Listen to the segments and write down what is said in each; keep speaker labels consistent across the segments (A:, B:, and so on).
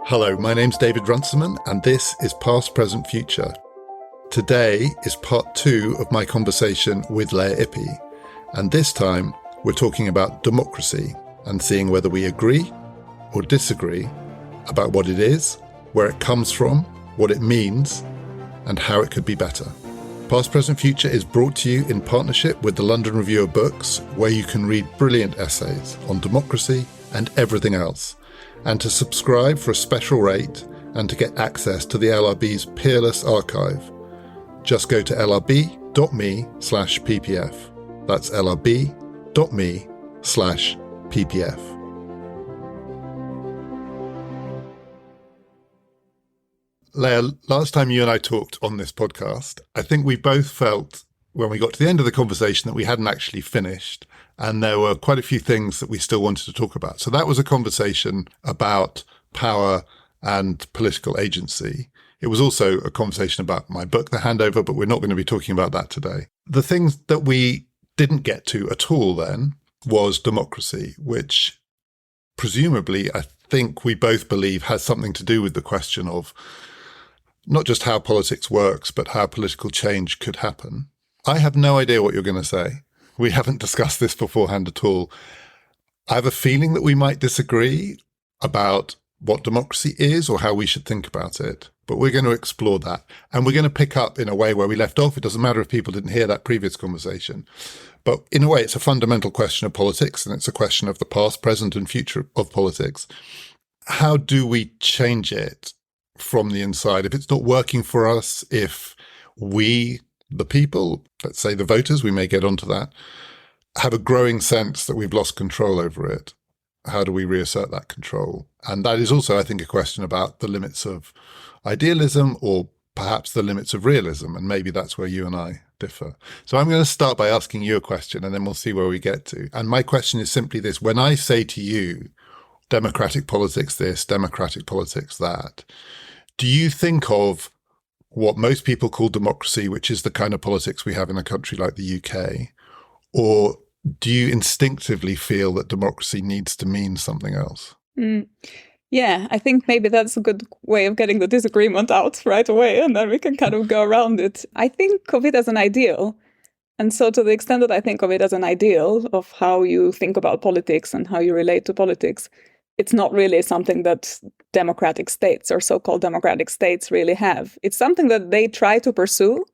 A: Hello, my name's David Runciman, and this is Past, Present, Future. Today is part 2 of my conversation with Lea Ypi, and this time we're talking about democracy and seeing whether we agree or disagree about what it is, where it comes from, what it means, and how it could be better. Past, Present, Future is brought to you in partnership with the London Review of Books, where you can read brilliant essays on democracy and everything else, and to subscribe for a special rate and to get access to the LRB's peerless archive. Just go to lrb.me/ppf. That's lrb.me/ppf. Lea, last time you and I talked on this podcast, I think we both felt when we got to the end of the conversation that we hadn't actually finished, and there were quite a few things that we still wanted to talk about. So that was a conversation about power and political agency. It was also a conversation about my book, The Handover, but we're not going to be talking about that today. The things that we didn't get to at all then was democracy, which presumably I think we both believe has something to do with the question of not just how politics works, but how political change could happen. I have no idea what you're going to say. We haven't discussed this beforehand at all. I have a feeling that we might disagree about what democracy is or how we should think about it, but we're going to explore that. And we're going to pick up in a way where we left off. It doesn't matter if people didn't hear that previous conversation. But in a way, it's a fundamental question of politics, and it's a question of the past, present, and future of politics. How do we change it from the inside? If it's not working for us, if we, the people, let's say the voters, we may get onto that, have a growing sense that we've lost control over it, how do we reassert that control? And that is also, I think, a question about the limits of idealism or perhaps the limits of realism. And maybe that's where you and I differ. So I'm going to start by asking you a question, and then we'll see where we get to. And my question is simply this. When I say to you, democratic politics this, democratic politics that, do you think of what most people call democracy, which is the kind of politics we have in a country like the UK, or do you instinctively feel that democracy needs to mean something else?
B: Yeah, I think maybe that's a good way of getting the disagreement out right away, and then we can kind of go around it. I think of it as an ideal. And so to the extent that I think of it as an ideal of how you think about politics and how you relate to politics, it's not really something that democratic states or so-called democratic states really have. It's something that they try to pursue,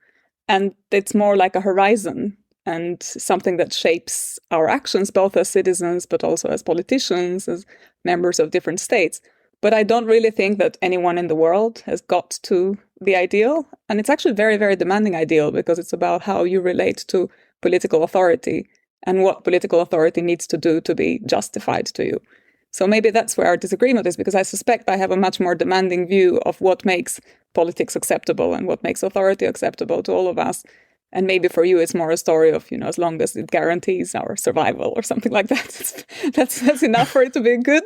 B: and it's more like a horizon and something that shapes our actions, both as citizens, but also as politicians, as members of different states. But I don't really think that anyone in the world has got to the ideal. And it's actually a very, very demanding ideal, because it's about how you relate to political authority and what political authority needs to do to be justified to you. So maybe that's where our disagreement is, because I suspect I have a much more demanding view of what makes politics acceptable and what makes authority acceptable to all of us. And maybe for you, it's more a story of, as long as it guarantees our survival or something like that. That's enough for it to be good.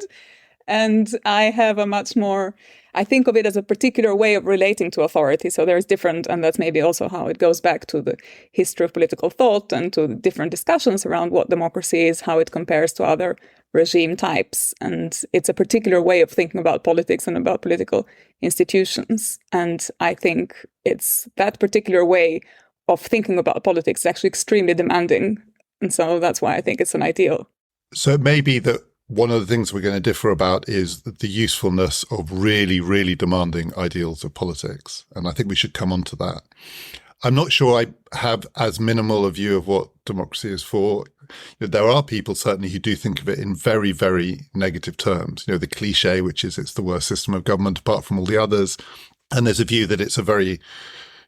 B: And I have a much more, I think of it as a particular way of relating to authority. So there's different, and that's maybe also how it goes back to the history of political thought and to the different discussions around what democracy is, how it compares to other regime types. And it's a particular way of thinking about politics and about political institutions. And I think it's that particular way of thinking about politics is actually extremely demanding. And so that's why I think it's an ideal.
A: So it may be that one of the things we're going to differ about is the usefulness of really, really demanding ideals of politics. And I think we should come on to that. I'm not sure I have as minimal a view of what democracy is for. There are people certainly who do think of it in very, very negative terms. The cliche, which is it's the worst system of government apart from all the others. And there's a view that it's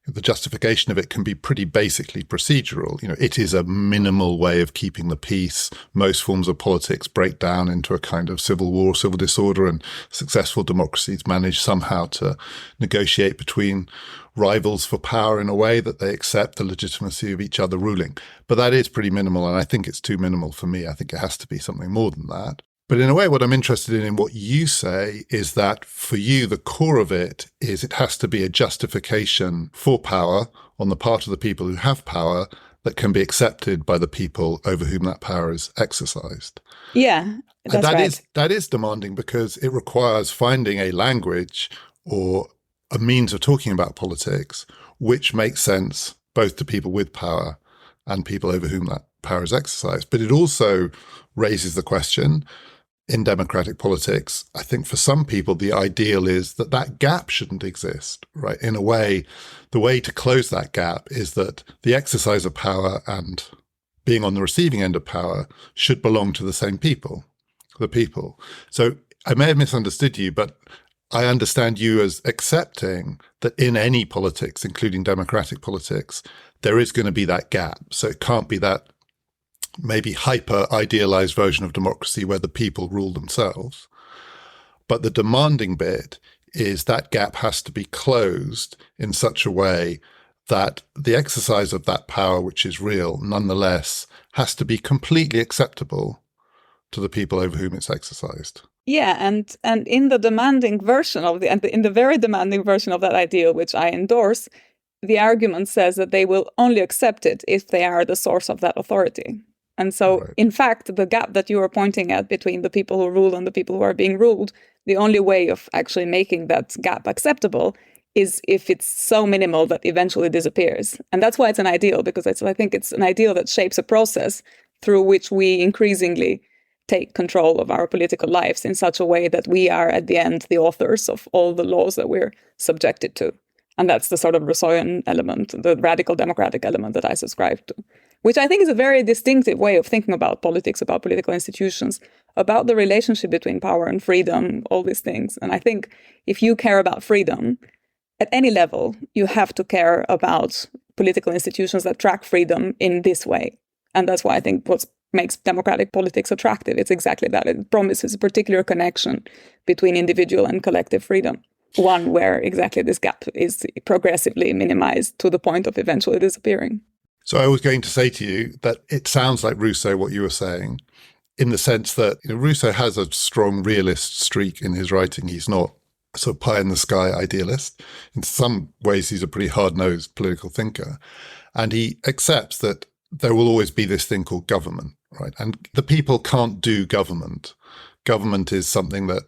A: the justification of it can be pretty basically procedural. It is a minimal way of keeping the peace. Most forms of politics break down into a kind of civil war, civil disorder, and successful democracies manage somehow to negotiate between rivals for power in a way that they accept the legitimacy of each other ruling. But that is pretty minimal, and I think it's too minimal for me. I think it has to be something more than that. But in a way, what I'm interested in what you say is that for you, the core of it is it has to be a justification for power on the part of the people who have power that can be accepted by the people over whom that power is exercised.
B: Yeah, that's right.
A: That is demanding because it requires finding a language or a means of talking about politics which makes sense both to people with power and people over whom that power is exercised. But it also raises the question in democratic politics, I think for some people, the ideal is that that gap shouldn't exist, right? In a way, the way to close that gap is that the exercise of power and being on the receiving end of power should belong to the same people, the people. So I may have misunderstood you, but I understand you as accepting that in any politics, including democratic politics, there is going to be that gap. So it can't be that maybe hyper-idealized version of democracy where the people rule themselves. But the demanding bit is that gap has to be closed in such a way that the exercise of that power, which is real, nonetheless, has to be completely acceptable to the people over whom it's exercised.
B: Yeah, and in the demanding version of in the very demanding version of that ideal, which I endorse, the argument says that they will only accept it if they are the source of that authority. And so, right. In fact, the gap that you are pointing at between the people who rule and the people who are being ruled, the only way of actually making that gap acceptable is if it's so minimal that eventually disappears. And that's why it's an ideal, because I think it's an ideal that shapes a process through which we increasingly take control of our political lives in such a way that we are, at the end, the authors of all the laws that we're subjected to. And that's the sort of Rousseauian element, the radical democratic element that I subscribe to, which I think is a very distinctive way of thinking about politics, about political institutions, about the relationship between power and freedom, all these things. And I think if you care about freedom at any level, you have to care about political institutions that track freedom in this way. And that's why I think what makes democratic politics attractive, it's exactly that. It promises a particular connection between individual and collective freedom. One where exactly this gap is progressively minimized to the point of eventually disappearing.
A: So I was going to say to you that it sounds like Rousseau, what you were saying, in the sense that Rousseau has a strong realist streak in his writing. He's not a sort of pie-in-the-sky idealist. In some ways, he's a pretty hard-nosed political thinker. And he accepts that there will always be this thing called government, right? And the people can't do government. Government is something that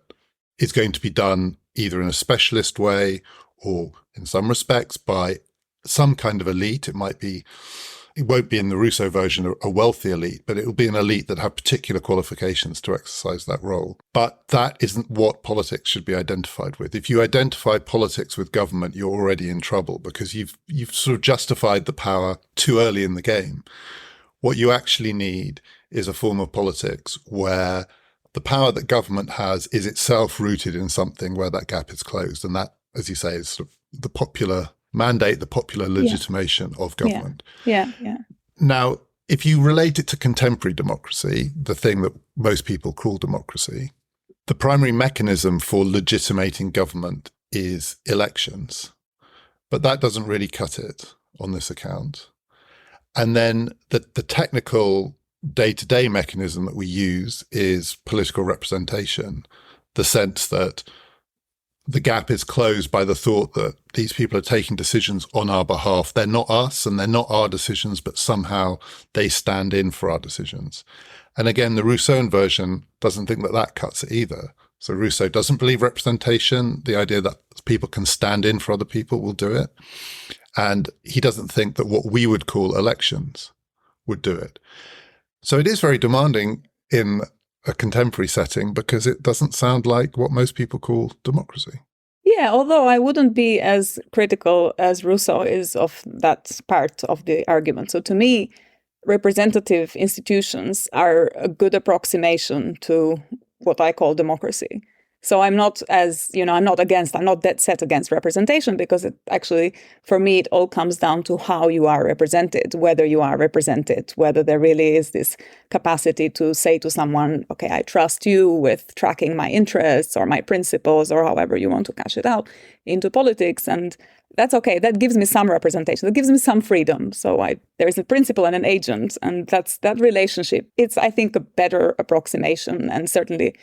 A: is going to be done either in a specialist way or in some respects by some kind of elite. It won't be in the Rousseau version a wealthy elite, but it will be an elite that have particular qualifications to exercise that role. But that isn't what politics should be identified with. If you identify politics with government, you're already in trouble because you've sort of justified the power too early in the game. What you actually need is a form of politics where the power that government has is itself rooted in something where that gap is closed. And that, as you say, is sort of the popular mandate, the popular legitimation of government.
B: Yeah.
A: Now, if you relate it to contemporary democracy, the thing that most people call democracy, the primary mechanism for legitimating government is elections. But that doesn't really cut it on this account. And then the technical day-to-day mechanism that we use is political representation, the sense that the gap is closed by the thought that these people are taking decisions on our behalf. They're not us and they're not our decisions, but somehow they stand in for our decisions. And again, the Rousseauan version doesn't think that that cuts it either. So Rousseau doesn't believe representation, the idea that people can stand in for other people will do it. And he doesn't think that what we would call elections would do it. So it is very demanding in a contemporary setting because it doesn't sound like what most people call democracy.
B: Yeah, although I wouldn't be as critical as Rousseau is of that part of the argument. So to me, representative institutions are a good approximation to what I call democracy. So I'm not I'm not dead set against representation because it actually, for me, it all comes down to how you are represented, whether you are represented, whether there really is this capacity to say to someone, okay, I trust you with tracking my interests or my principles or however you want to cash it out into politics. And that's okay. That gives me some representation. That gives me some freedom. So there is a principal and an agent, and that relationship. It's, I think, a better approximation and certainly,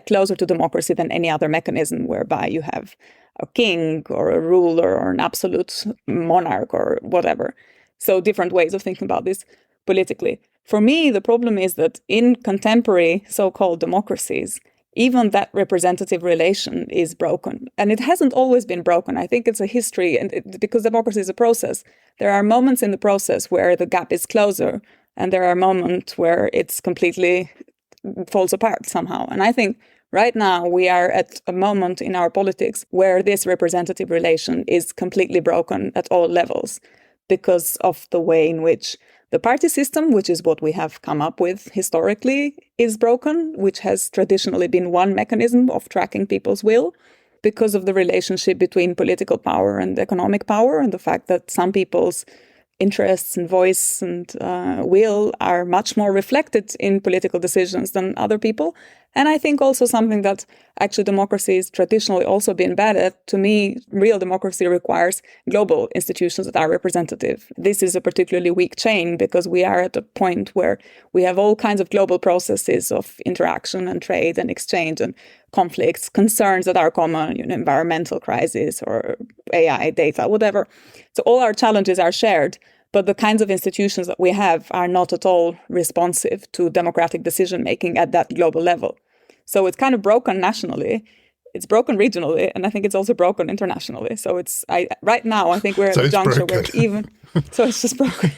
B: closer to democracy than any other mechanism whereby you have a king or a ruler or an absolute monarch or whatever. So different ways of thinking about this politically. For me, the problem is that in contemporary so-called democracies, even that representative relation is broken. And it hasn't always been broken. I think it's a history, and because democracy is a process, there are moments in the process where the gap is closer, and there are moments where it's completely falls apart somehow. And I think right now we are at a moment in our politics where this representative relation is completely broken at all levels because of the way in which the party system, which is what we have come up with historically, is broken, which has traditionally been one mechanism of tracking people's will, because of the relationship between political power and economic power, and the fact that some people's interests and voice and will are much more reflected in political decisions than other people. And I think also something that actually democracy has traditionally also been bad at. To me, real democracy requires global institutions that are representative. This is a particularly weak chain because we are at a point where we have all kinds of global processes of interaction and trade and exchange and conflicts, concerns that are common, environmental crisis or AI, data, whatever. So all our challenges are shared, but the kinds of institutions that we have are not at all responsive to democratic decision-making at that global level. So it's kind of broken nationally, it's broken regionally, and I think it's also broken internationally. So right now, I think we're at a juncture where so it's just broken.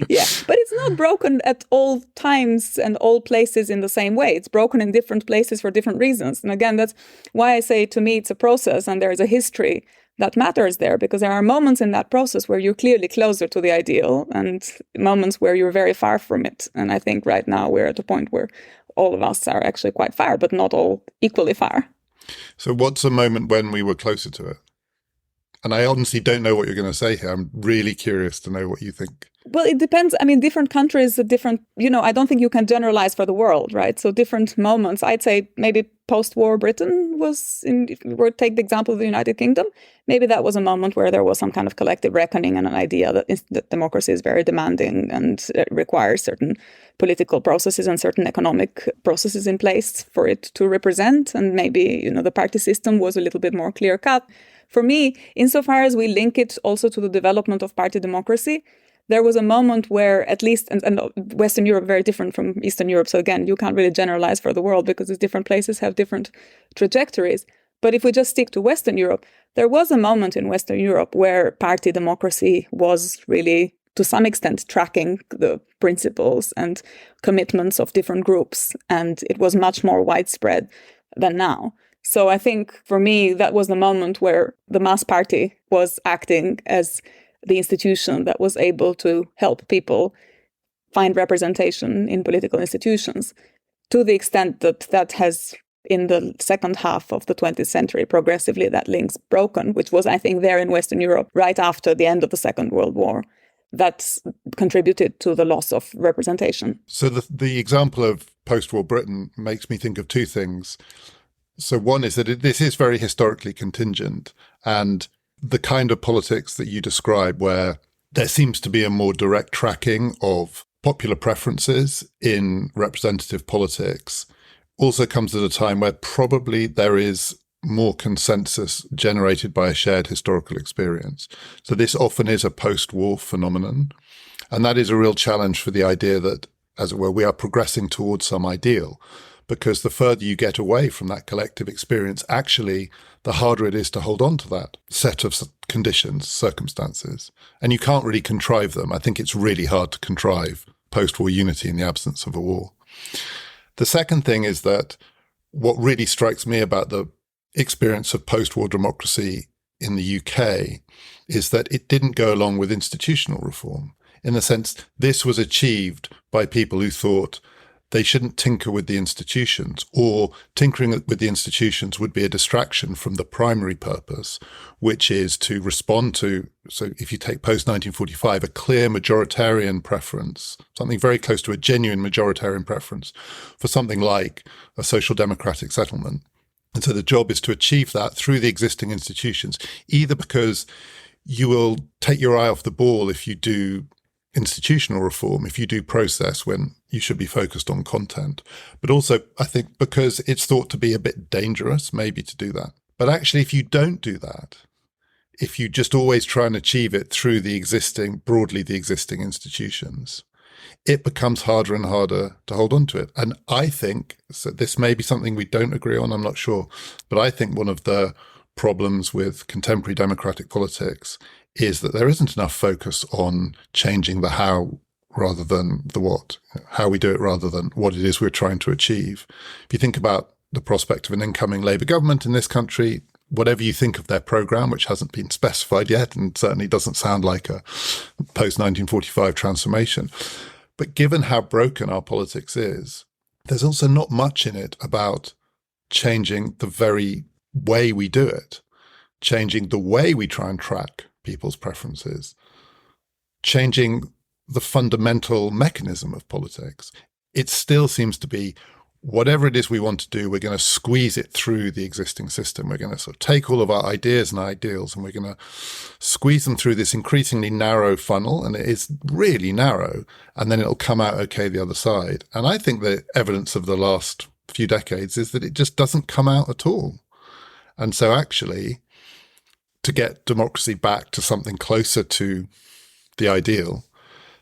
B: Yeah, but it's not broken at all times and all places in the same way. It's broken in different places for different reasons. And again, that's why I say to me it's a process and there is a history that matters there, because there are moments in that process where you're clearly closer to the ideal and moments where you're very far from it. And I think right now we're at a point where all of us are actually quite far, but not all equally far.
A: So what's a moment when we were closer to it? And I honestly don't know what you're going to say here. I'm really curious to know what you think.
B: Well, it depends. I mean, different countries are different, I don't think you can generalize for the world, right? So different moments, I'd say maybe post-war Britain was, if we were to take the example of the United Kingdom, maybe that was a moment where there was some kind of collective reckoning and an idea that democracy is very demanding and requires certain political processes and certain economic processes in place for it to represent. And maybe, the party system was a little bit more clear-cut. For me, insofar as we link it also to the development of party democracy, there was a moment where at least, and Western Europe very different from Eastern Europe. So again, you can't really generalize for the world because these different places have different trajectories. But if we just stick to Western Europe, there was a moment in Western Europe where party democracy was really, to some extent, tracking the principles and commitments of different groups. And it was much more widespread than now. So I think for me, that was the moment where the mass party was acting as the institution that was able to help people find representation in political institutions, to the extent that has, in the second half of the 20th century, progressively that link's broken, which was, I think, there in Western Europe right after the end of the Second World War. That's contributed to the loss of representation.
A: So the example of post-war Britain makes me think of two things. So one is that this is very historically contingent, and the kind of politics that you describe where there seems to be a more direct tracking of popular preferences in representative politics also comes at a time where probably there is more consensus generated by a shared historical experience. So this often is a post-war phenomenon. And that is a real challenge for the idea that, as it were, we are progressing towards some ideal. Because the further you get away from that collective experience, actually, the harder it is to hold on to that set of conditions, circumstances. And you can't really contrive them. I think it's really hard to contrive post-war unity in the absence of a war. The second thing is that what really strikes me about the experience of post-war democracy in the UK is that it didn't go along with institutional reform. In the sense, this was achieved by people who thought they shouldn't tinker with the institutions, or tinkering with the institutions would be a distraction from the primary purpose, which is to respond to, so if you take post-1945, a clear majoritarian preference, something very close to a genuine majoritarian preference for something like a social democratic settlement. And so the job is to achieve that through the existing institutions, either because you will take your eye off the ball if you do institutional reform, if you do process when you should be focused on content. But also, I think, because it's thought to be a bit dangerous maybe to do that. But actually, if you don't do that, if you just always try and achieve it through broadly the existing institutions, it becomes harder and harder to hold on to it. And I think, so this may be something we don't agree on, I'm not sure, but I think one of the problems with contemporary democratic politics is that there isn't enough focus on changing the how rather than the what, how we do it rather than what it is we're trying to achieve. If you think about the prospect of an incoming Labour government in this country, whatever you think of their programme, which hasn't been specified yet and certainly doesn't sound like a post-1945 transformation, but given how broken our politics is, there's also not much in it about changing the very way we do it, changing the way we try and track people's preferences, changing the fundamental mechanism of politics. It still seems to be whatever it is we want to do, we're going to squeeze it through the existing system. We're going to sort of take all of our ideas and ideals and we're going to squeeze them through this increasingly narrow funnel. And it is really narrow. And then it'll come out okay the other side. And I think the evidence of the last few decades is that it just doesn't come out at all. And so actually, to get democracy back to something closer to the ideal,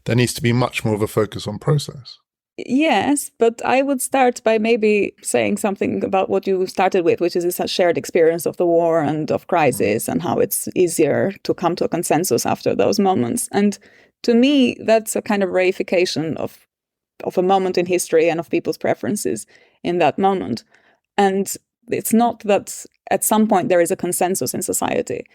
A: there needs to be much more of a focus on process.
B: Yes, but I would start by maybe saying something about what you started with, which is this shared experience of the war and of crisis and how it's easier to come to a consensus after those moments. And to me, that's a kind of reification of a moment in history and of people's preferences in that moment. And it's not that at some point there is a consensus in society.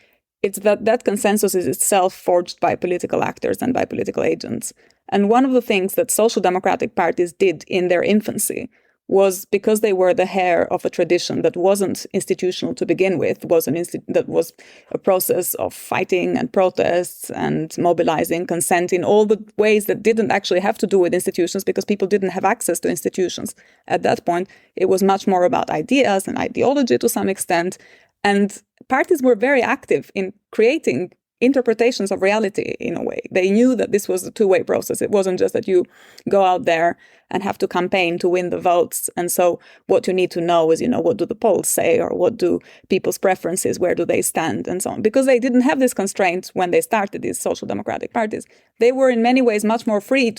B: It's that consensus is itself forged by political actors and by political agents. And one of the things that social democratic parties did in their infancy was, because they were the heir of a tradition that wasn't institutional to begin with, that was a process of fighting and protests and mobilizing consent in all the ways that didn't actually have to do with institutions, because people didn't have access to institutions. At that point, it was much more about ideas and ideology to some extent. And parties were very active in creating interpretations of reality in a way. They knew that this was a two-way process. It wasn't just that you go out there and have to campaign to win the votes. And so what you need to know is, what do the polls say, or what do people's preferences, where do they stand, and so on. Because they didn't have this constraint when they started these social democratic parties. They were in many ways much more free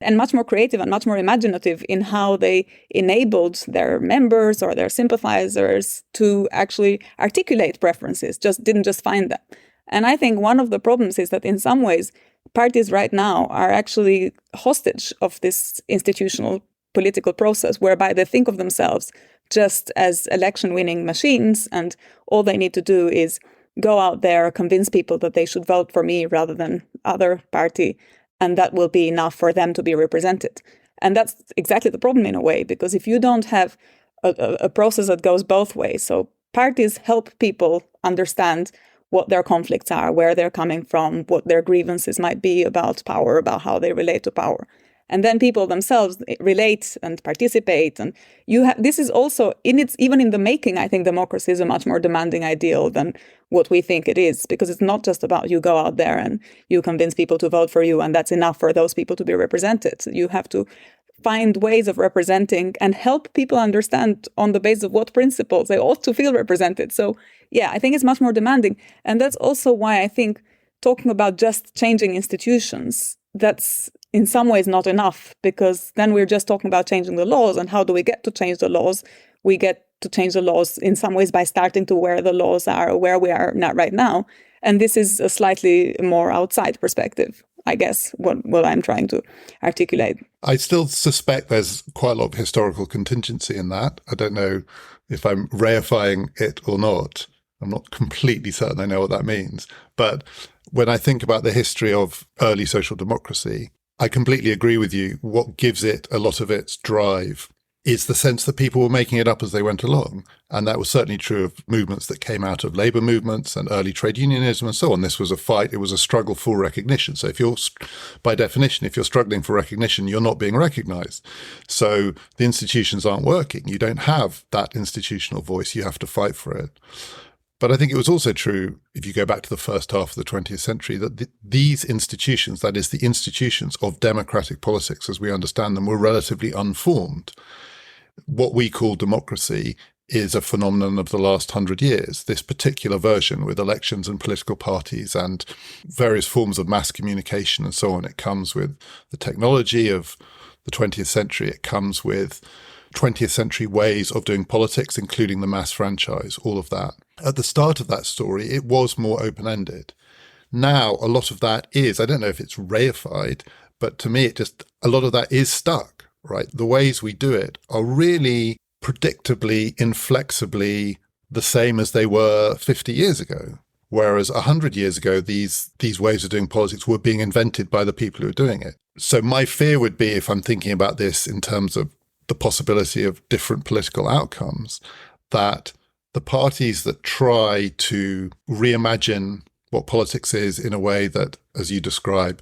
B: and much more creative and much more imaginative in how they enabled their members or their sympathizers to actually articulate preferences, didn't just find them. And I think one of the problems is that in some ways, parties right now are actually hostage of this institutional political process, whereby they think of themselves just as election-winning machines, and all they need to do is go out there, convince people that they should vote for me rather than other party, and that will be enough for them to be represented. And that's exactly the problem in a way, because if you don't have a process that goes both ways, so parties help people understand what their conflicts are, where they're coming from, what their grievances might be about power, about how they relate to power. And then people themselves relate and participate. And this is also, even in the making, I think democracy is a much more demanding ideal than what we think it is, because it's not just about you go out there and you convince people to vote for you, and that's enough for those people to be represented. You have to find ways of representing and help people understand on the basis of what principles they ought to feel represented. So yeah, I think it's much more demanding. And that's also why I think talking about just changing institutions, that's in some ways not enough, because then we're just talking about changing the laws. And how do we get to change the laws? We get to change the laws in some ways by starting to where the laws are, where we are not right now. And this is a slightly more outside perspective, I guess, what I'm trying to articulate.
A: I still suspect there's quite a lot of historical contingency in that. I don't know if I'm reifying it or not. I'm not completely certain I know what that means. But when I think about the history of early social democracy, I completely agree with you. What gives it a lot of its drive is the sense that people were making it up as they went along. And that was certainly true of movements that came out of labour movements and early trade unionism and so on. This was a fight. It was a struggle for recognition. So if you're, by definition, if you're struggling for recognition, you're not being recognised. So the institutions aren't working. You don't have that institutional voice. You have to fight for it. But I think it was also true, if you go back to the first half of the 20th century, that these institutions, that is the institutions of democratic politics as we understand them, were relatively unformed. What we call democracy is a phenomenon of the last 100 years. This particular version with elections and political parties and various forms of mass communication and so on, it comes with the technology of the 20th century. It comes with 20th century ways of doing politics, including the mass franchise, all of that. At the start of that story, it was more open-ended. Now, a lot of that is, I don't know if it's reified, but to me, a lot of that is stuck, right? The ways we do it are really predictably, inflexibly the same as they were 50 years ago. Whereas 100 years ago, these ways of doing politics were being invented by the people who are doing it. So my fear would be, if I'm thinking about this in terms of the possibility of different political outcomes, that the parties that try to reimagine what politics is in a way that, as you describe,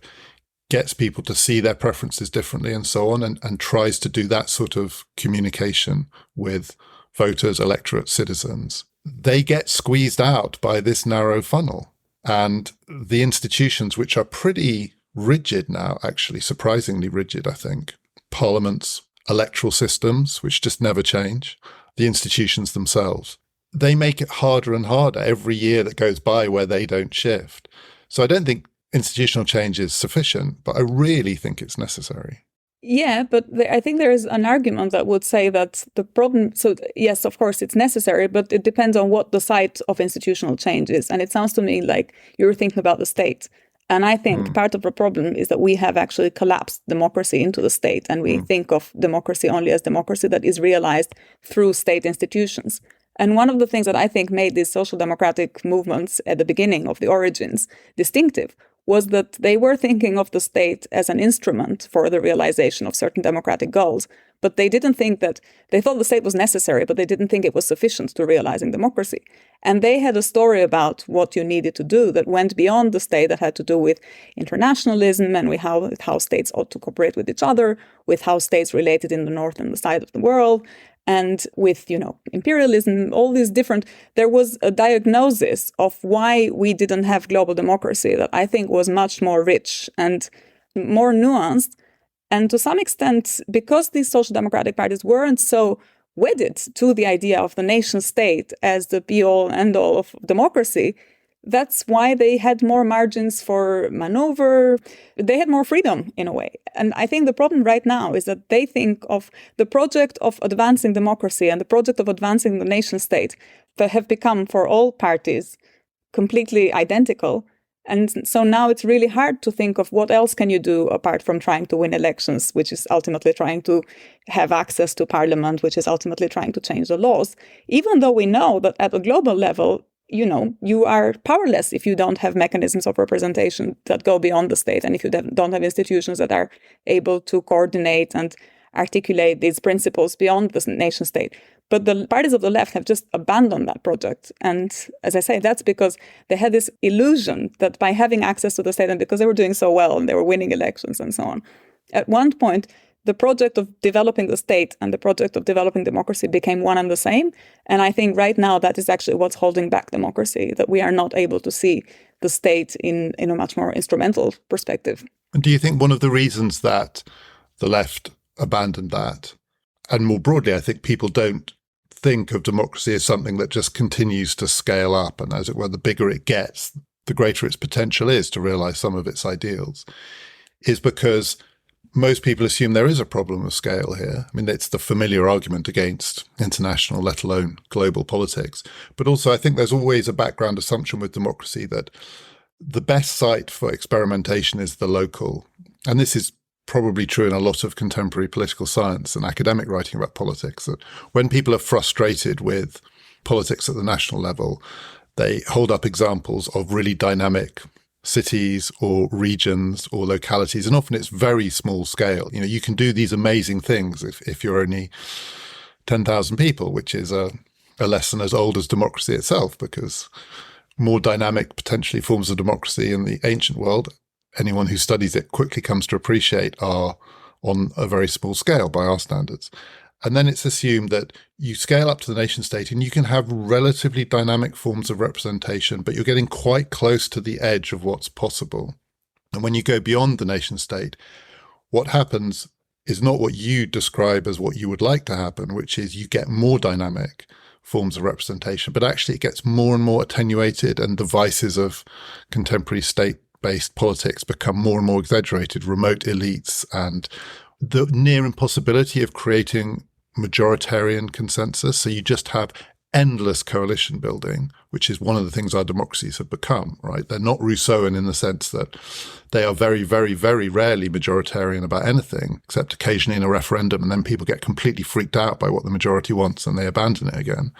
A: gets people to see their preferences differently and so on, and tries to do that sort of communication with voters, electorate, citizens, they get squeezed out by this narrow funnel. And the institutions, which are pretty rigid now, actually surprisingly rigid, I think, parliaments, electoral systems, which just never change, the institutions themselves, they make it harder and harder every year that goes by where they don't shift. So I don't think institutional change is sufficient, but I really think it's necessary.
B: Yeah, but I think there is an argument that would say that the problem, so yes, of course, it's necessary, but it depends on what the site of institutional change is. And it sounds to me like you're thinking about the state. And I think part of the problem is that we have actually collapsed democracy into the state, and we think of democracy only as democracy that is realized through state institutions. And one of the things that I think made these social democratic movements at the beginning of the origins distinctive was that they were thinking of the state as an instrument for the realization of certain democratic goals. But they didn't think that, they thought the state was necessary, but they didn't think it was sufficient to realizing democracy. And they had a story about what you needed to do that went beyond the state, that had to do with internationalism and with how states ought to cooperate with each other, with how states related in the north and the south of the world, and with, imperialism, all these different, there was a diagnosis of why we didn't have global democracy that I think was much more rich and more nuanced. And to some extent, because these social democratic parties weren't so wedded to the idea of the nation state as the be-all, end-all of democracy, that's why they had more margins for maneuver. They had more freedom in a way. And I think the problem right now is that they think of the project of advancing democracy and the project of advancing the nation state that have become for all parties completely identical. And so now it's really hard to think of what else can you do apart from trying to win elections, which is ultimately trying to have access to parliament, which is ultimately trying to change the laws. Even though we know that at a global level, you are powerless if you don't have mechanisms of representation that go beyond the state, and if you don't have institutions that are able to coordinate and articulate these principles beyond the nation state. But the parties of the left have just abandoned that project. And as I say, that's because they had this illusion that by having access to the state, and because they were doing so well and they were winning elections and so on, at one point, the project of developing the state and the project of developing democracy became one and the same. And I think right now that is actually what's holding back democracy, that we are not able to see the state in a much more instrumental perspective.
A: And do you think one of the reasons that the left abandoned that, and more broadly, I think people don't think of democracy as something that just continues to scale up, and as it were, the bigger it gets, the greater its potential is to realize some of its ideals, is because most people assume there is a problem of scale here. I mean, it's the familiar argument against international, let alone global politics. But also, I think there's always a background assumption with democracy that the best site for experimentation is the local. And this is probably true in a lot of contemporary political science and academic writing about politics, that when people are frustrated with politics at the national level, they hold up examples of really dynamic cities or regions or localities, and often it's very small scale. You can do these amazing things if you're only 10,000 people, which is a lesson as old as democracy itself, because more dynamic, potentially, forms of democracy in the ancient world, anyone who studies it quickly comes to appreciate, are on a very small scale by our standards. And then it's assumed that you scale up to the nation state and you can have relatively dynamic forms of representation, but you're getting quite close to the edge of what's possible. And when you go beyond the nation state, what happens is not what you describe as what you would like to happen, which is you get more dynamic forms of representation, but actually it gets more and more attenuated, and the vices of contemporary state-based politics become more and more exaggerated, remote elites, and the near impossibility of creating majoritarian consensus. So you just have endless coalition building, which is one of the things our democracies have become, right? They're not Rousseauian in the sense that they are very, very, very rarely majoritarian about anything, except occasionally in a referendum, and then people get completely freaked out by what the majority wants and they abandon it again.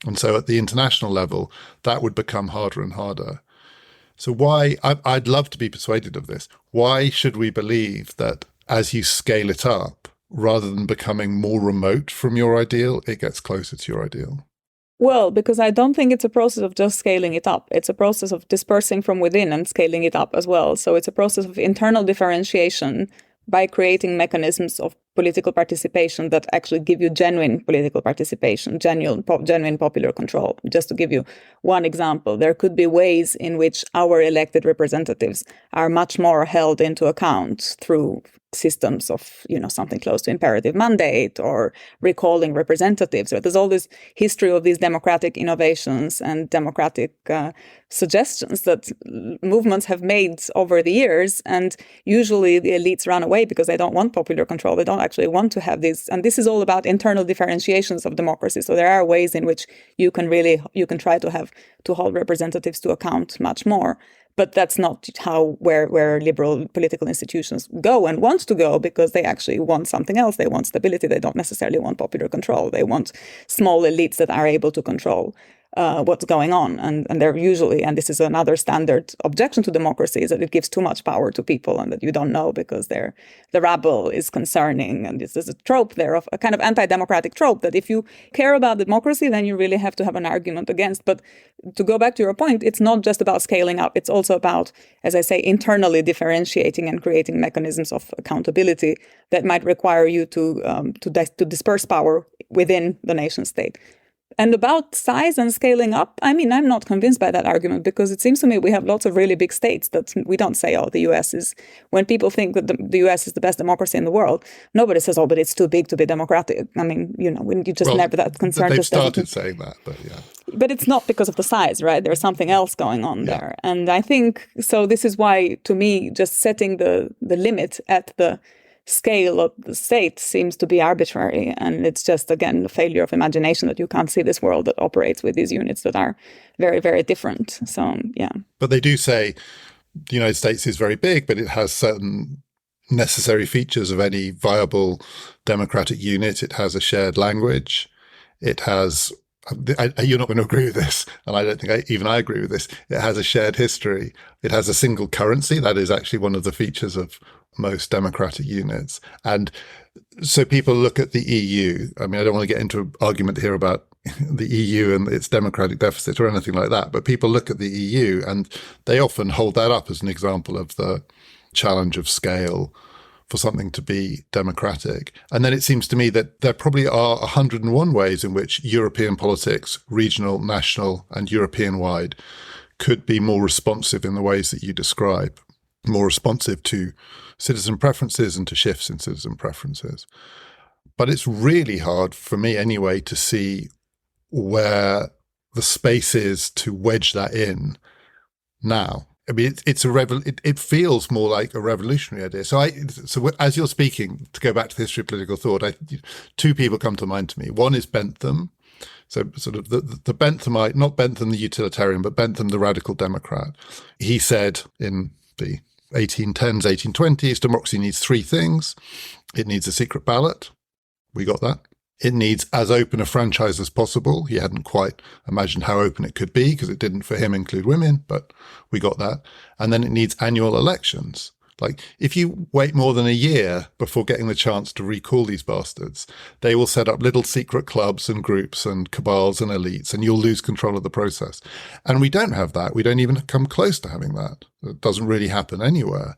A: And so at the international level, that would become harder and harder. So why, I'd love to be persuaded of this. Why should we believe that as you scale it up, rather than becoming more remote from your ideal, it gets closer to your ideal?
B: Well, because I don't think it's a process of just scaling it up. It's a process of dispersing from within and scaling it up as well. So it's a process of internal differentiation by creating mechanisms of political participation that actually give you genuine political participation, genuine popular control. Just to give you one example, there could be ways in which our elected representatives are much more held into account through systems of, something close to imperative mandate or recalling representatives. There's all this history of these democratic innovations and democratic suggestions that movements have made over the years. And usually the elites run away because they don't want popular control. They don't actually want to have this. And this is all about internal differentiations of democracy. So there are ways in which you can try to hold representatives to account much more. But that's not where liberal political institutions go and want to go, because they actually want something else. They want stability. They don't necessarily want popular control. They want small elites that are able to control what's going on. And they're usually, and this is another standard objection to democracy, is that it gives too much power to people and that you don't know because the rabble is concerning. And this is a trope there, of a kind of anti-democratic trope, that if you care about democracy, then you really have to have an argument against. But to go back to your point, it's not just about scaling up. It's also about, as I say, internally differentiating and creating mechanisms of accountability that might require you to disperse power within the nation state. And about size and scaling up, I'm not convinced by that argument, because it seems to me we have lots of really big states that we don't say, the US is, when people think that the US is the best democracy in the world, nobody says, but it's too big to be democratic. When you just never that concerned.
A: They've started saying that, but yeah.
B: But it's not because of the size, right? There's something else going on there. And I think, so this is why, to me, just setting the limit at the scale of the state seems to be arbitrary, and it's just, again, the failure of imagination that you can't see this world that operates with these units that are very, very different. So
A: but they do say the United States is very big, but it has certain necessary features of any viable democratic unit. It has a shared language. It has, you're not going to agree with this, and I don't think I agree with this. It has a shared history. It has a single currency. That is actually one of the features of most democratic units. And so people look at the EU. I don't want to get into an argument here about the EU and its democratic deficit or anything like that, but people look at the EU and they often hold that up as an example of the challenge of scale for something to be democratic. And then it seems to me that there probably are 101 ways in which European politics, regional, national, and European-wide, could be more responsive in the ways that you describe, more responsive to citizen preferences and to shifts in citizen preferences. But it's really hard, for me anyway, to see where the space is to wedge that in now. It feels more like a revolutionary idea. So as you're speaking, to go back to the history of political thought, two people come to mind to me. One is Bentham. So sort of the Benthamite, not Bentham the utilitarian, but Bentham the radical Democrat. He said in the 1810s, 1820s, democracy needs three things. It needs a secret ballot. We got that. It needs as open a franchise as possible. He hadn't quite imagined how open it could be because it didn't for him include women, but we got that. And then it needs annual elections. Like, if you wait more than a year before getting the chance to recall these bastards, they will set up little secret clubs and groups and cabals and elites, and you'll lose control of the process. And we don't have that. We don't even come close to having that. It doesn't really happen anywhere.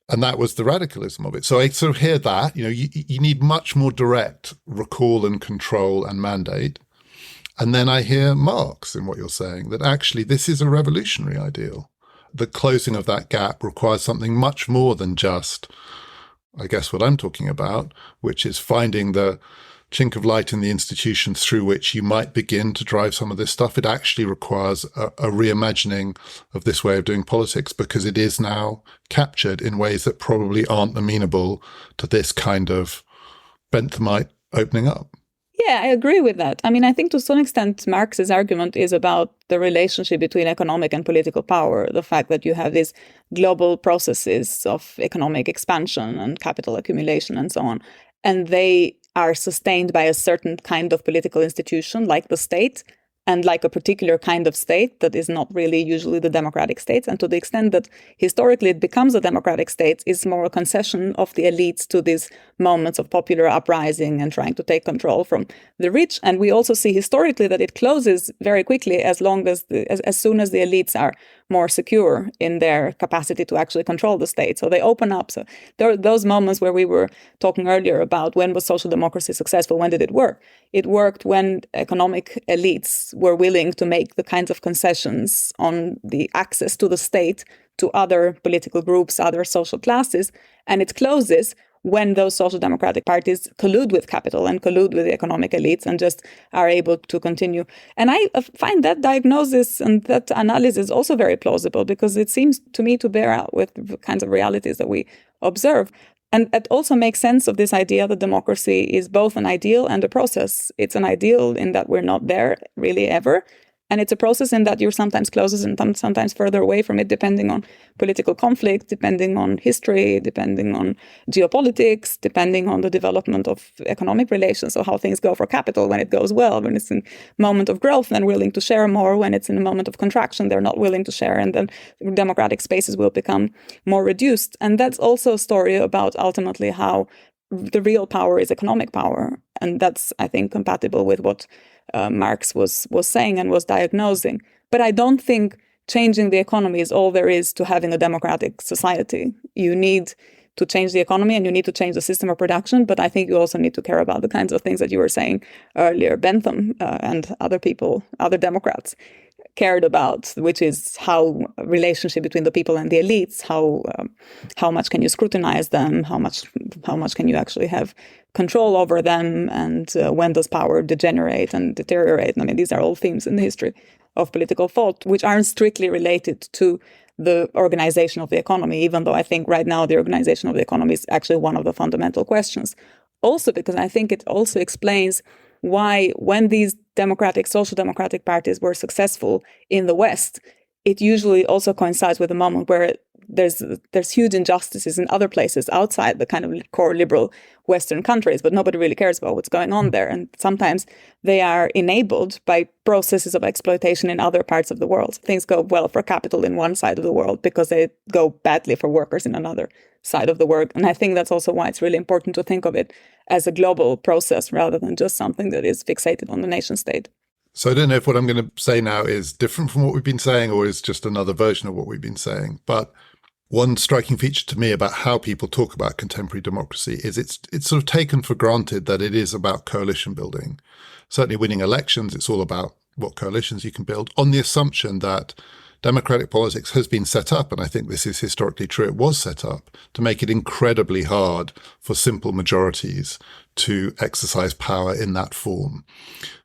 A: And that was the radicalism of it. So I sort of hear that, you need much more direct recall and control and mandate. And then I hear Marx in what you're saying, that actually this is a revolutionary ideal. The closing of that gap requires something much more than just, I guess, what I'm talking about, which is finding the chink of light in the institution through which you might begin to drive some of this stuff. It actually requires a reimagining of this way of doing politics, because it is now captured in ways that probably aren't amenable to this kind of Benthamite opening up.
B: Yeah, I agree with that. I mean, I think to some extent, Marx's argument is about the relationship between economic and political power, the fact that you have these global processes of economic expansion and capital accumulation and so on, and they are sustained by a certain kind of political institution like the state, and like a particular kind of state that is not really usually the democratic states. And to the extent that historically it becomes a democratic state, is more a concession of the elites to these moments of popular uprising and trying to take control from the rich. And we also see historically that it closes very quickly as soon as the elites are more secure in their capacity to actually control the state. So they open up. So there are those moments where we were talking earlier about when was social democracy successful, when did it work? It worked when economic elites were willing to make the kinds of concessions on the access to the state to other political groups, other social classes, and it closes when those social democratic parties collude with capital and collude with the economic elites and just are able to continue. And I find that diagnosis and that analysis also very plausible, because it seems to me to bear out with the kinds of realities that we observe. And it also makes sense of this idea that democracy is both an ideal and a process. It's an ideal in that we're not there really ever. And it's a process in that you're sometimes closest and sometimes further away from it, depending on political conflict, depending on history, depending on geopolitics, depending on the development of economic relations. So how things go for capital when it goes well, when it's in a moment of growth, they're willing to share more. When it's in a moment of contraction, they're not willing to share. And then democratic spaces will become more reduced. And that's also a story about ultimately how the real power is economic power. And that's, I think, compatible with what Marx was saying and was diagnosing. But I don't think changing the economy is all there is to having a democratic society. You need to change the economy and you need to change the system of production. But I think you also need to care about the kinds of things that you were saying earlier, Bentham and other people, other Democrats cared about, which is how relationship between the people and the elites, how much can you scrutinize them, how much can you actually have control over them, and when does power degenerate and deteriorate. I mean, these are all themes in the history of political thought, which aren't strictly related to the organization of the economy, even though I think right now the organization of the economy is actually one of the fundamental questions. Also because I think it also explains why when these social democratic parties were successful in the West, it usually also coincides with a moment where there's huge injustices in other places outside the kind of core liberal Western countries, but nobody really cares about what's going on there. And sometimes they are enabled by processes of exploitation in other parts of the world. Things go well for capital in one side of the world because they go badly for workers in another side of the world. And I think that's also why it's really important to think of it as a global process rather than just something that is fixated on the nation state.
A: So I don't know if what I'm going to say now is different from what we've been saying or is just another version of what we've been saying. But one striking feature to me about how people talk about contemporary democracy is it's sort of taken for granted that it is about coalition building. Certainly winning elections, it's all about what coalitions you can build, on the assumption that democratic politics has been set up, and I think this is historically true, it was set up to make it incredibly hard for simple majorities to exercise power in that form.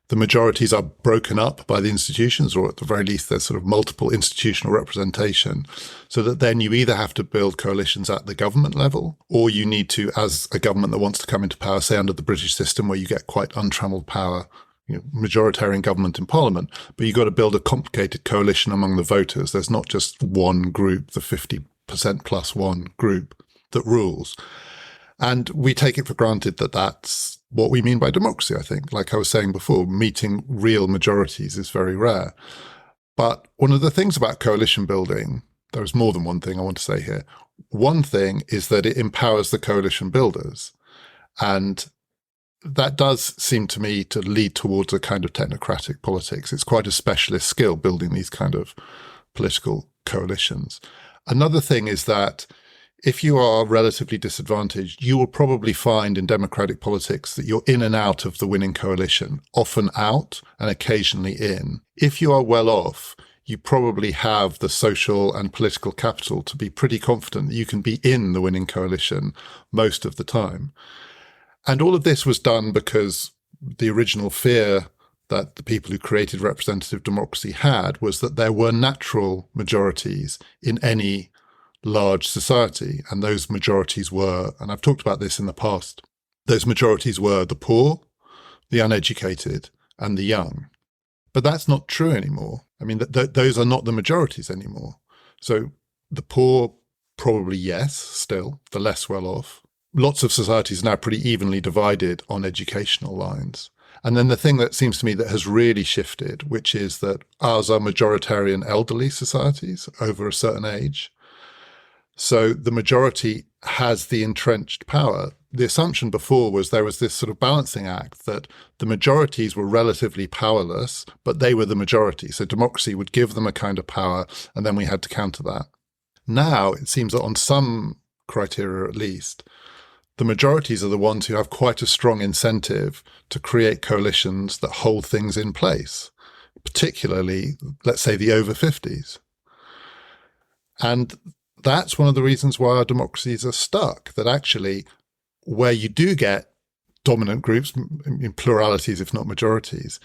A: The majorities are broken up by the institutions, or at the very least there's sort of multiple institutional representation, so that then you either have to build coalitions at the government level, or you need to, as a government that wants to come into power, say under the British system where you get quite untrammeled power, majoritarian government in parliament, but you've got to build a complicated coalition among the voters. There's not just one group, the 50% plus one group that rules. And we take it for granted that that's what we mean by democracy, I think. Like I was saying before, meeting real majorities is very rare. But one of the things about coalition building, there's more than one thing I want to say here. One thing is that it empowers the coalition builders. And that does seem to me to lead towards a kind of technocratic politics. It's quite a specialist skill building these kind of political coalitions. Another thing is that if you are relatively disadvantaged, you will probably find in democratic politics that you're in and out of the winning coalition, often out and occasionally in. If you are well off, you probably have the social and political capital to be pretty confident that you can be in the winning coalition most of the time. And all of this was done because the original fear that the people who created representative democracy had was that there were natural majorities in any large society. And those majorities were, and I've talked about this in the past, those majorities were the poor, the uneducated, and the young. But that's not true anymore. I mean, those are not the majorities anymore. So the poor, probably yes, still, the less well off. Lots of societies are now pretty evenly divided on educational lines. And then the thing that seems to me that has really shifted, which is that ours are majoritarian elderly societies over a certain age. So the majority has the entrenched power. The assumption before was there was this sort of balancing act that the majorities were relatively powerless, but they were the majority. So democracy would give them a kind of power, and then we had to counter that. Now it seems that on some criteria at least, the majorities are the ones who have quite a strong incentive to create coalitions that hold things in place, particularly, let's say, the over 50s. And that's one of the reasons why our democracies are stuck, that actually where you do get dominant groups, in pluralities, if not majorities,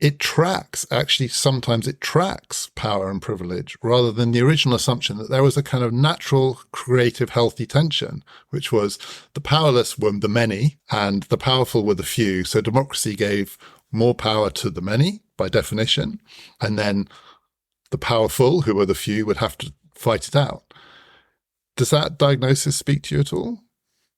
A: it tracks, actually, sometimes it tracks power and privilege rather than the original assumption that there was a kind of natural, creative, healthy tension, which was the powerless were the many and the powerful were the few. So democracy gave more power to the many by definition. And then the powerful, who were the few, would have to fight it out. Does that diagnosis speak to you at all?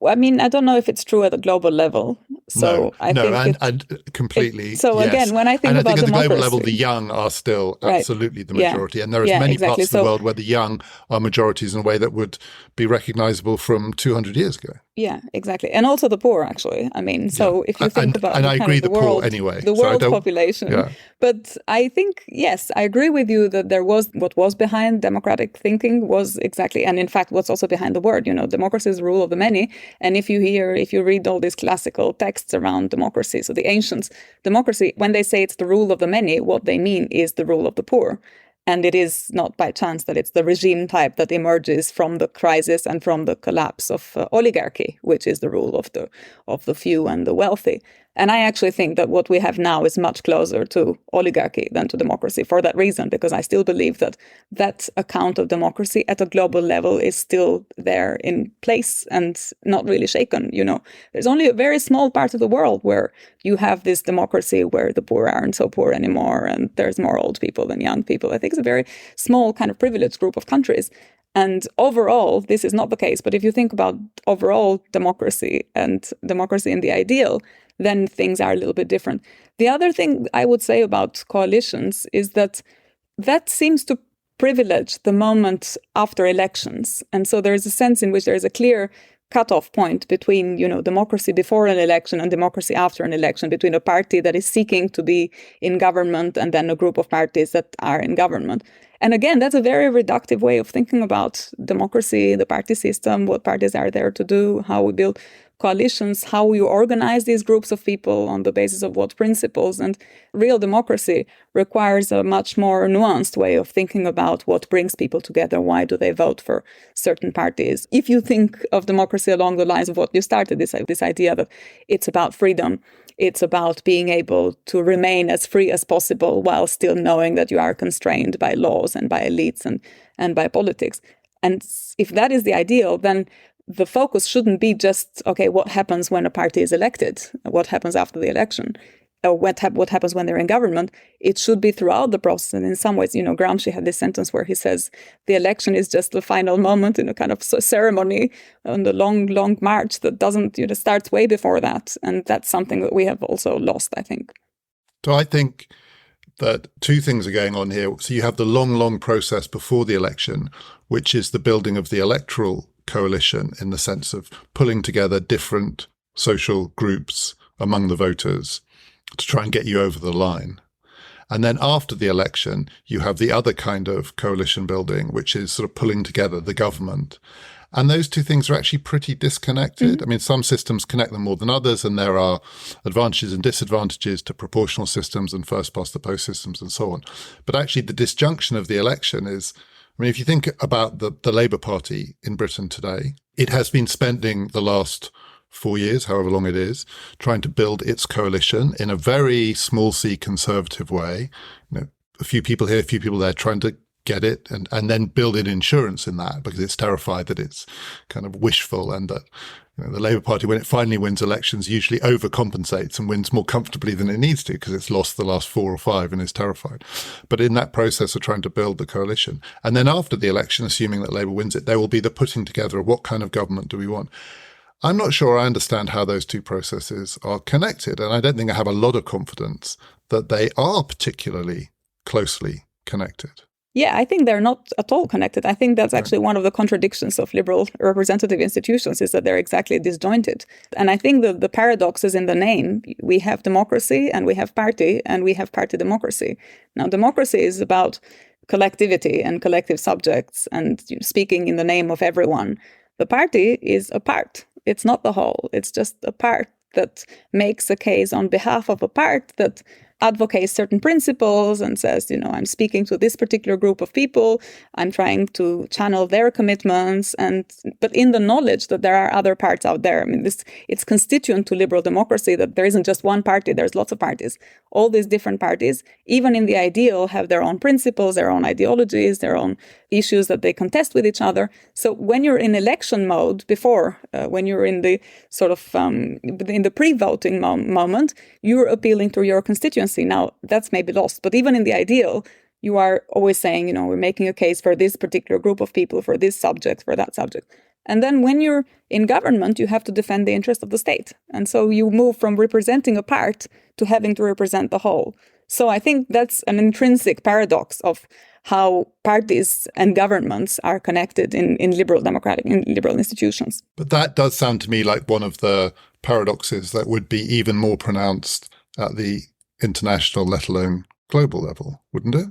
B: I mean, I don't know if it's true at a global level. So I think
A: and completely.
B: So
A: yes.
B: again, when I think
A: and
B: about
A: I think at
B: democracy,
A: the global level, the young are still absolutely the majority, and there are many parts of the world where the young are majorities in a way that would be recognizable from 200 years ago.
B: Yeah, exactly, and also the poor. Actually, I mean, so if you think about
A: and I agree, the
B: world,
A: poor anyway,
B: the world population. Yeah. But I think yes, I agree with you that there was what was behind democratic thinking was exactly, and in fact, what's also behind the word. Democracy is the rule of the many. And if you read all these classical texts around democracy, so the ancients, democracy, when they say it's the rule of the many, what they mean is the rule of the poor. And it is not by chance that it's the regime type that emerges from the crisis and from the collapse of oligarchy, which is the rule of the few and the wealthy. And I actually think that what we have now is much closer to oligarchy than to democracy for that reason, because I still believe that account of democracy at a global level is still there in place and not really shaken. There's only a very small part of the world where you have this democracy where the poor aren't so poor anymore and there's more old people than young people. I think it's a very small kind of privileged group of countries. And overall, this is not the case. But if you think about overall democracy and democracy in the ideal, then things are a little bit different. The other thing I would say about coalitions is that seems to privilege the moment after elections. And so there is a sense in which there is a clear cutoff point between, democracy before an election and democracy after an election, between a party that is seeking to be in government and then a group of parties that are in government. And again, that's a very reductive way of thinking about democracy, the party system, what parties are there to do, how we build coalitions, how you organize these groups of people on the basis of what principles. And real democracy requires a much more nuanced way of thinking about what brings people together. Why do they vote for certain parties? If you think of democracy along the lines of what you started, this idea that it's about freedom, it's about being able to remain as free as possible while still knowing that you are constrained by laws and by elites and by politics. And if that is the ideal, then the focus shouldn't be just, okay, what happens when a party is elected? What happens after the election? Or what happens when they're in government? It should be throughout the process. And in some ways, Gramsci had this sentence where he says, the election is just the final moment in a kind of ceremony on the long, long march that doesn't, starts way before that. And that's something that we have also lost, I think.
A: So I think that two things are going on here. So you have the long, long process before the election, which is the building of the electoral coalition in the sense of pulling together different social groups among the voters to try and get you over the line. And then after the election, you have the other kind of coalition building, which is sort of pulling together the government. And those two things are actually pretty disconnected. I mean, some systems connect them more than others, and there are advantages and disadvantages to proportional systems and first past the post systems and so on. But actually the disjunction of the election is, I mean, if you think about the Labour Party in Britain today, it has been spending the last 4 years, however long it is, trying to build its coalition in a very small c conservative way. A few people here, a few people there, trying to get it and then build in insurance in that, because it's terrified that it's kind of wishful, and that the Labour Party, when it finally wins elections, usually overcompensates and wins more comfortably than it needs to, because it's lost the last 4 or 5 and is terrified. But in that process of trying to build the coalition, and then after the election, assuming that Labour wins it, there will be the putting together of what kind of government do we want. I'm not sure I understand how those two processes are connected, and I don't think I have a lot of confidence that they are particularly closely connected.
B: Yeah, I think they're not at all connected. I think that's actually one of the contradictions of liberal representative institutions, is that they're exactly disjointed. And I think the paradox is in the name. We have democracy and we have party democracy. Now, democracy is about collectivity and collective subjects and speaking in the name of everyone. The party is a part. It's not the whole. It's just a part that makes a case on behalf of a part that advocates certain principles and says, I'm speaking to this particular group of people, I'm trying to channel their commitments, but in the knowledge that there are other parts out there. I mean, it's constituent to liberal democracy that there isn't just one party, there's lots of parties. All these different parties, even in the ideal, have their own principles, their own ideologies, their own issues that they contest with each other. So when you're in election mode when you're in the sort of in the pre-voting moment, you're appealing to your constituency. Now, that's maybe lost, but even in the ideal, you are always saying, we're making a case for this particular group of people, for this subject, for that subject. And then when you're in government, you have to defend the interest of the state. And so you move from representing a part to having to represent the whole. So I think that's an intrinsic paradox of how parties and governments are connected in liberal institutions.
A: But that does sound to me like one of the paradoxes that would be even more pronounced at the international, let alone global level, wouldn't it?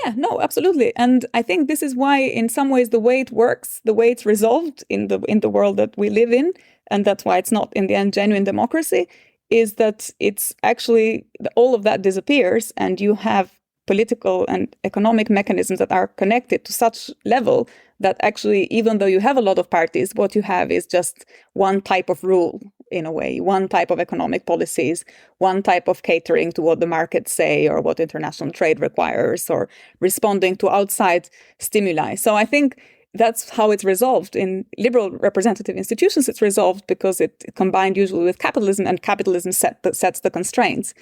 B: Yeah, no, absolutely. And I think this is why, in some ways, the way it works, the way it's resolved in the world that we live in, and that's why it's not, in the end, genuine democracy, is that it's actually, all of that disappears, and you have political and economic mechanisms that are connected to such level that actually, even though you have a lot of parties, what you have is just one type of rule, in a way, one type of economic policies, one type of catering to what the markets say or what international trade requires, or responding to outside stimuli. So I think that's how it's resolved. In liberal representative institutions, it's resolved because it combined usually with capitalism, and capitalism sets the constraints.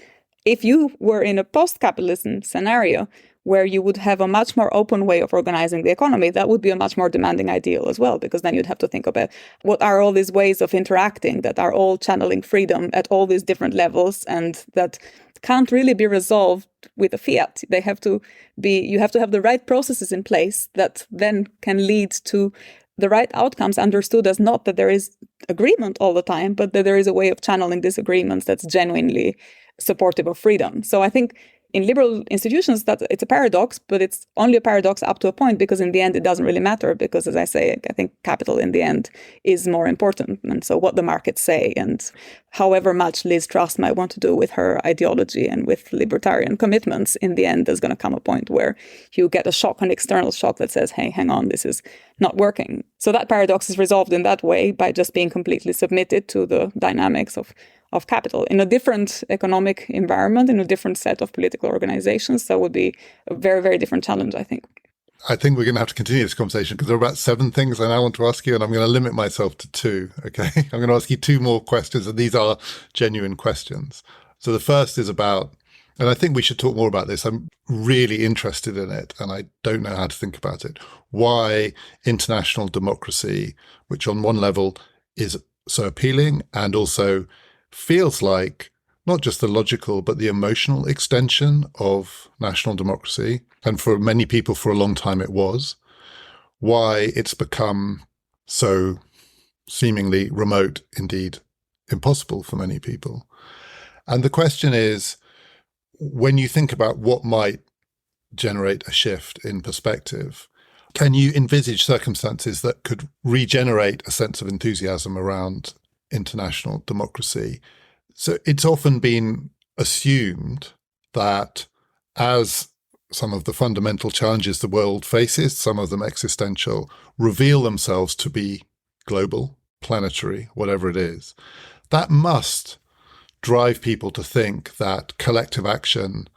B: If you were in a post-capitalism scenario where you would have a much more open way of organizing the economy, that would be a much more demanding ideal as well, because then you'd have to think about what are all these ways of interacting that are all channeling freedom at all these different levels, and that can't really be resolved with a fiat. You have to have the right processes in place that then can lead to the right outcomes, understood as not that there is agreement all the time, but that there is a way of channeling disagreements that's genuinely supportive of freedom. So I think in liberal institutions, that it's a paradox, but it's only a paradox up to a point, because in the end, it doesn't really matter, because, as I say, I think capital in the end is more important. And so what the markets say, and however much Liz Truss might want to do with her ideology and with libertarian commitments, in the end, there's going to come a point where you get a shock, an external shock that says, hey, hang on, this is not working. So that paradox is resolved in that way by just being completely submitted to the dynamics of capital in a different economic environment, in a different set of political organizations. That would be a very, very different challenge, I think.
A: I think we're going to have to continue this conversation, because there are about 7 things I now want to ask you, and I'm going to limit myself to 2, okay? I'm going to ask you 2 more questions, and these are genuine questions. So the first is about, and I think we should talk more about this, I'm really interested in it, and I don't know how to think about it, why international democracy, which on one level is so appealing and also feels like not just the logical, but the emotional extension of national democracy. And for many people, for a long time, it was. Why it's become so seemingly remote, indeed impossible for many people. And the question is, when you think about what might generate a shift in perspective, can you envisage circumstances that could regenerate a sense of enthusiasm around international democracy? So it's often been assumed that as some of the fundamental challenges the world faces, some of them existential, reveal themselves to be global, planetary, whatever it is, that must drive people to think that collective action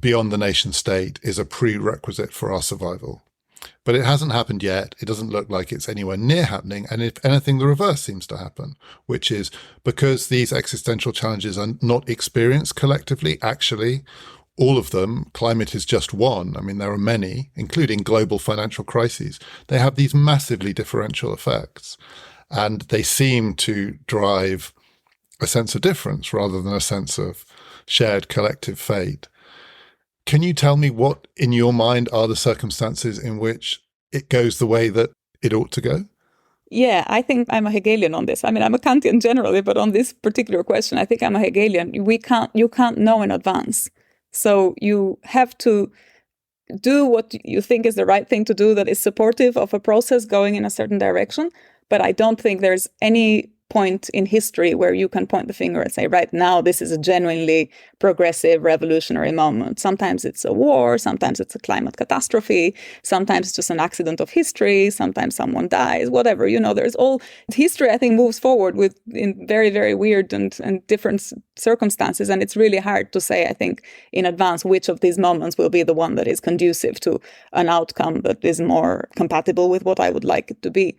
A: beyond the nation state is a prerequisite for our survival. But it hasn't happened yet. It doesn't look like it's anywhere near happening. And if anything, the reverse seems to happen, which is because these existential challenges are not experienced collectively, actually, all of them, climate is just one. I mean, there are many, including global financial crises. They have these massively differential effects, and they seem to drive a sense of difference rather than a sense of shared collective fate. Can you tell me what, in your mind, are the circumstances in which it goes the way that it ought to go?
B: Yeah, I think I'm a Hegelian on this. I mean, I'm a Kantian generally, but on this particular question, I think I'm a Hegelian. You can't know in advance. So you have to do what you think is the right thing to do that is supportive of a process going in a certain direction. But I don't think there's any point in history where you can point the finger and say, right now, this is a genuinely progressive, revolutionary moment. Sometimes it's a war, sometimes it's a climate catastrophe, sometimes it's just an accident of history, sometimes someone dies, whatever. There's all history, I think, moves forward in very, very weird and different circumstances. And it's really hard to say, I think, in advance, which of these moments will be the one that is conducive to an outcome that is more compatible with what I would like it to be.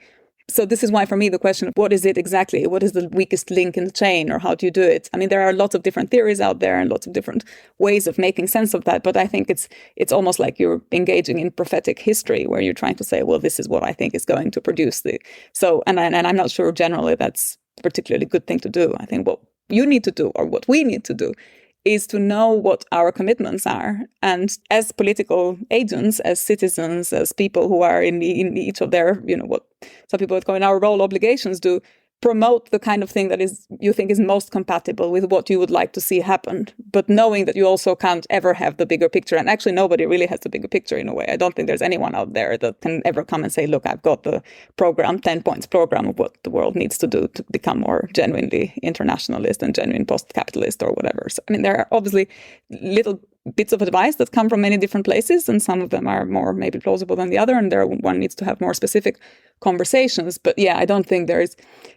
B: So this is why, for me, the question of what is it exactly? What is the weakest link in the chain, or how do you do it? I mean, there are lots of different theories out there and lots of different ways of making sense of that. But I think it's almost like you're engaging in prophetic history, where you're trying to say, well, this is what I think is going to produce the. So, and I'm not sure generally that's a particularly good thing to do. I think what you need to do, or what we need to do, is to know what our commitments are. And as political agents, as citizens, as people who are in each of their, what some people would call in our role obligations do, promote the kind of thing that you think is most compatible with what you would like to see happen, but knowing that you also can't ever have the bigger picture. And actually, nobody really has the bigger picture in a way. I don't think there's anyone out there that can ever come and say, look, I've got the program, 10 points program of what the world needs to do to become more genuinely internationalist and genuine post-capitalist or whatever. So, I mean, there are obviously little bits of advice that come from many different places, and some of them are more maybe plausible than the other, and one needs to have more specific conversations. But yeah, I don't think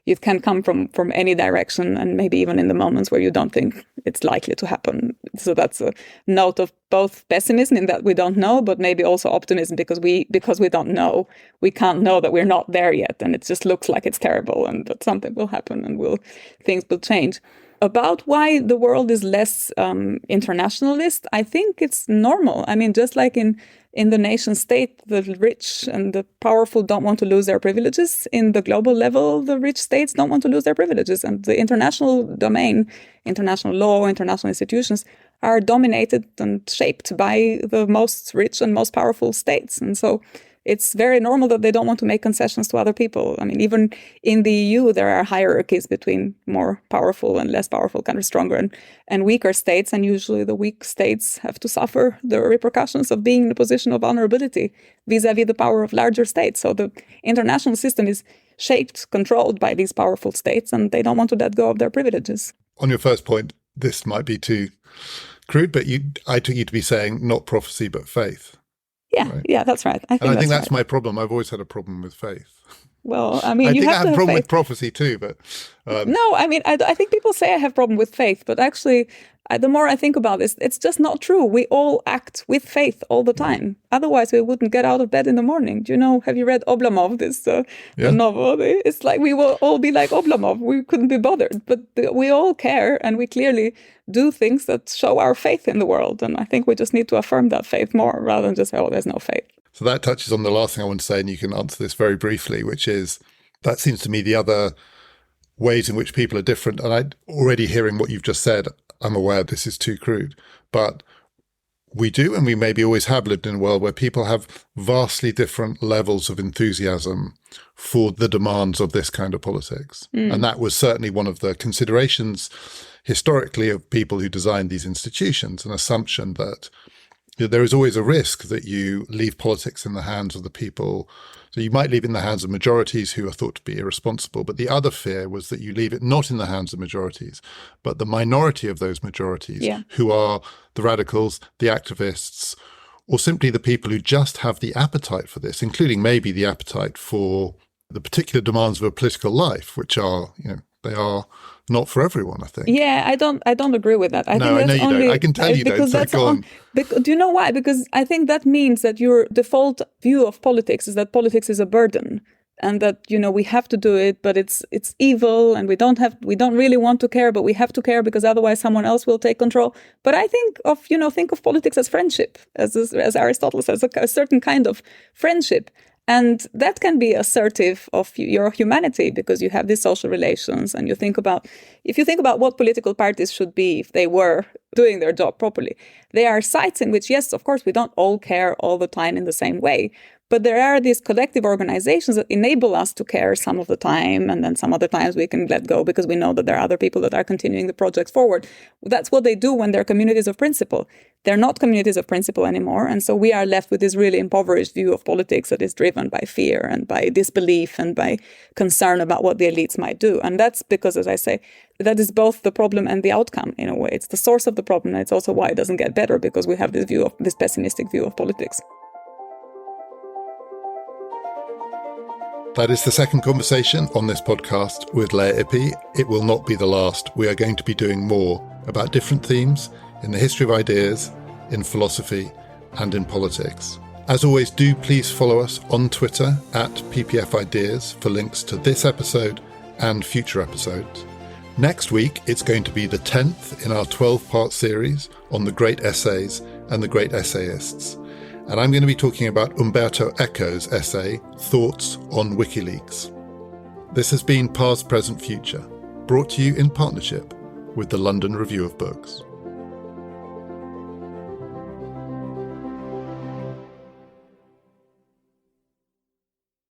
B: it can come from any direction, and maybe even in the moments where you don't think it's likely to happen. So that's a note of both pessimism in that we don't know, but maybe also optimism because we don't know. We can't know that we're not there yet, and it just looks like it's terrible and that something will happen and things will change. About why the world is less internationalist, I think it's normal. I mean, just like in the nation state, the rich and the powerful don't want to lose their privileges. In the global level, the rich states don't want to lose their privileges. And the international domain, international law, international institutions are dominated and shaped by the most rich and most powerful states. And so it's very normal that they don't want to make concessions to other people. I mean, even in the EU, there are hierarchies between more powerful and less powerful, kind of stronger and weaker states. And usually the weak states have to suffer the repercussions of being in a position of vulnerability vis-a-vis the power of larger states. So the international system is shaped, controlled by these powerful states, and they don't want to let go of their privileges.
A: On your first point, this might be too crude, but I took you to be saying not prophecy, but faith.
B: Yeah, right? Yeah, that's right. I think
A: that's my problem. I've always had a problem with faith.
B: Well, I mean,
A: I think I have a problem
B: faith
A: with prophecy too, but
B: no, I mean, I think people say I have a problem with faith, but actually, the more I think about this, it's just not true. We all act with faith all the time. Otherwise, we wouldn't get out of bed in the morning. Do you know? Have you read Oblomov? The novel. It's like we will all be like Oblomov. We couldn't be bothered, but we all care, and we clearly do things that show our faith in the world. And I think we just need to affirm that faith more rather than just say, "Oh, there's no faith."
A: So that touches on the last thing I want to say, and you can answer this very briefly, which is that seems to me the other ways in which people are different. And I already hearing what you've just said, I'm aware this is too crude, but we do, and we maybe always have lived in a world where people have vastly different levels of enthusiasm for the demands of this kind of politics. And that was certainly one of the considerations historically of people who designed these institutions, an assumption that there is always a risk that you leave politics in the hands of the people. So you might leave it in the hands of majorities who are thought to be irresponsible. But the other fear was that you leave it not in the hands of majorities, but the minority of those majorities who are the radicals, the activists, or simply the people who just have the appetite for this, including maybe the appetite for the particular demands of a political life, which are, they are not for everyone, I think.
B: Yeah, I don't agree with that.
A: I know you don't. I can tell you don't. So go on.
B: Do you know why? Because I think that means that your default view of politics is that politics is a burden, and that we have to do it, but it's evil, and we don't really want to care, but we have to care because otherwise someone else will take control. But I think of politics as friendship, as Aristotle says, a certain kind of friendship. And that can be assertive of your humanity because you have these social relations, and if you think about what political parties should be if they were doing their job properly, they are sites in which, yes, of course, we don't all care all the time in the same way. But there are these collective organizations that enable us to care some of the time, and then some other times we can let go because we know that there are other people that are continuing the projects forward. That's what they do when they're communities of principle. They're not communities of principle anymore, and so we are left with this really impoverished view of politics that is driven by fear and by disbelief and by concern about what the elites might do. And that's because, as I say, that is both the problem and the outcome in a way. It's the source of the problem, and it's also why it doesn't get better, because we have this pessimistic view of politics.
A: That is the second conversation on this podcast with Lea Ypi. It will not be the last. We are going to be doing more about different themes in the history of ideas, in philosophy, and in politics. As always, do please follow us on Twitter at PPF Ideas for links to this episode and future episodes. Next week, it's going to be the 10th in our 12-part series on the great essays and the great essayists. And I'm going to be talking about Umberto Eco's essay, Thoughts on WikiLeaks. This has been Past, Present, Future, brought to you in partnership with the London Review of Books.